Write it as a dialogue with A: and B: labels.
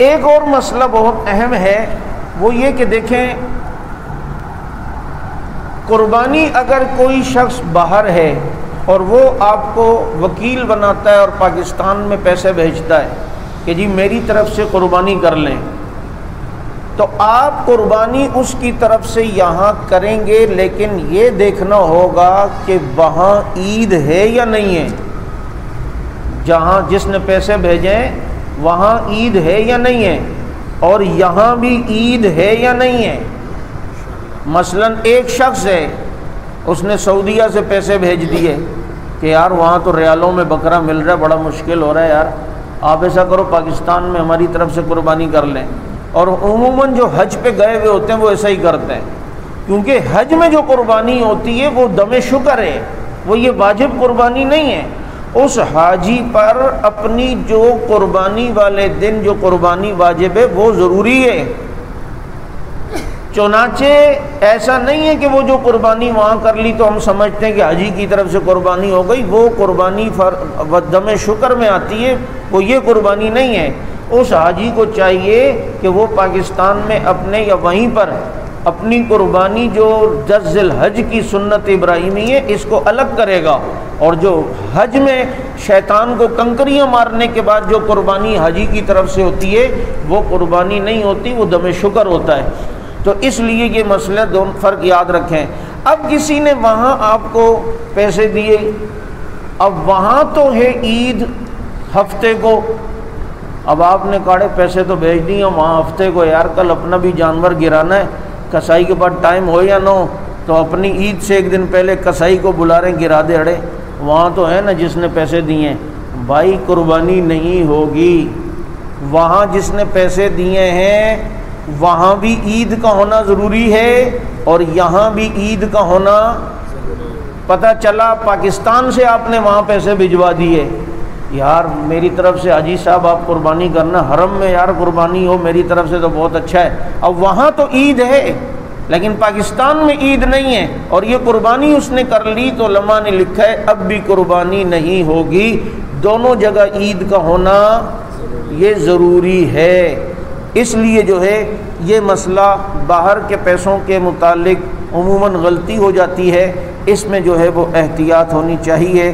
A: ایک اور مسئلہ بہت اہم ہے، وہ یہ کہ دیکھیں قربانی اگر کوئی شخص باہر ہے اور وہ آپ کو وکیل بناتا ہے اور پاکستان میں پیسے بھیجتا ہے کہ جی میری طرف سے قربانی کر لیں، تو آپ قربانی اس کی طرف سے یہاں کریں گے، لیکن یہ دیکھنا ہوگا کہ وہاں عید ہے یا نہیں ہے، جہاں جس نے پیسے بھیجیں وہاں عید ہے یا نہیں ہے، اور یہاں بھی عید ہے یا نہیں ہے۔ مثلا ایک شخص ہے، اس نے سعودیہ سے پیسے بھیج دیے کہ یار وہاں تو ریالوں میں بکرا مل رہا ہے، بڑا مشکل ہو رہا ہے یار، آپ ایسا کرو پاکستان میں ہماری طرف سے قربانی کر لیں۔ اور عموماً جو حج پہ گئے ہوئے ہوتے ہیں وہ ایسا ہی کرتے ہیں، کیونکہ حج میں جو قربانی ہوتی ہے وہ دم شکر ہے، وہ یہ واجب قربانی نہیں ہے۔ اس حاجی پر اپنی جو قربانی والے دن جو قربانی واجب ہے وہ ضروری ہے۔ چنانچہ ایسا نہیں ہے کہ وہ جو قربانی وہاں کر لی تو ہم سمجھتے ہیں کہ حاجی کی طرف سے قربانی ہو گئی، وہ قربانی دم شکر میں آتی ہے، وہ یہ قربانی نہیں ہے۔ اس حاجی کو چاہیے کہ وہ پاکستان میں اپنے یا وہیں پر اپنی قربانی جو 10 ذی الحج کی سنت ابراہیمی ہے اس کو الگ کرے گا، اور جو حج میں شیطان کو کنکریاں مارنے کے بعد جو قربانی حاجی کی طرف سے ہوتی ہے وہ قربانی نہیں ہوتی، وہ دم شکر ہوتا ہے۔ تو اس لیے یہ مسئلہ دونوں فرق یاد رکھیں۔ اب کسی نے وہاں آپ کو پیسے دیے، اب وہاں تو ہے عید ہفتے کو، اب آپ نے کاڑے پیسے تو بھیج دیے وہاں ہفتے کو، یار کل اپنا بھی جانور گرانا ہے، کسائی کے پاس ٹائم ہو یا نہ ہو تو اپنی عید سے ایک دن پہلے کسائی کو بلا رہے ہیں گرا دے اڑے، وہاں تو ہے نا جس نے پیسے دیے ہیں، بھائی قربانی نہیں ہوگی۔ وہاں جس نے پیسے دیے ہیں وہاں بھی عید کا ہونا ضروری ہے اور یہاں بھی عید کا ہونا۔ پتہ چلا پاکستان سے آپ نے وہاں پیسے بھجوا دیے، یار میری طرف سے حاجی صاحب آپ قربانی کرنا، حرم میں یار قربانی ہو میری طرف سے تو بہت اچھا ہے۔ اب وہاں تو عید ہے لیکن پاکستان میں عید نہیں ہے اور یہ قربانی اس نے کر لی، تو علماء نے لکھا ہے اب بھی قربانی نہیں ہوگی، دونوں جگہ عید کا ہونا یہ ضروری ہے۔ اس لیے جو ہے یہ مسئلہ باہر کے پیسوں کے متعلق عموماً غلطی ہو جاتی ہے، اس میں جو ہے وہ احتیاط ہونی چاہیے۔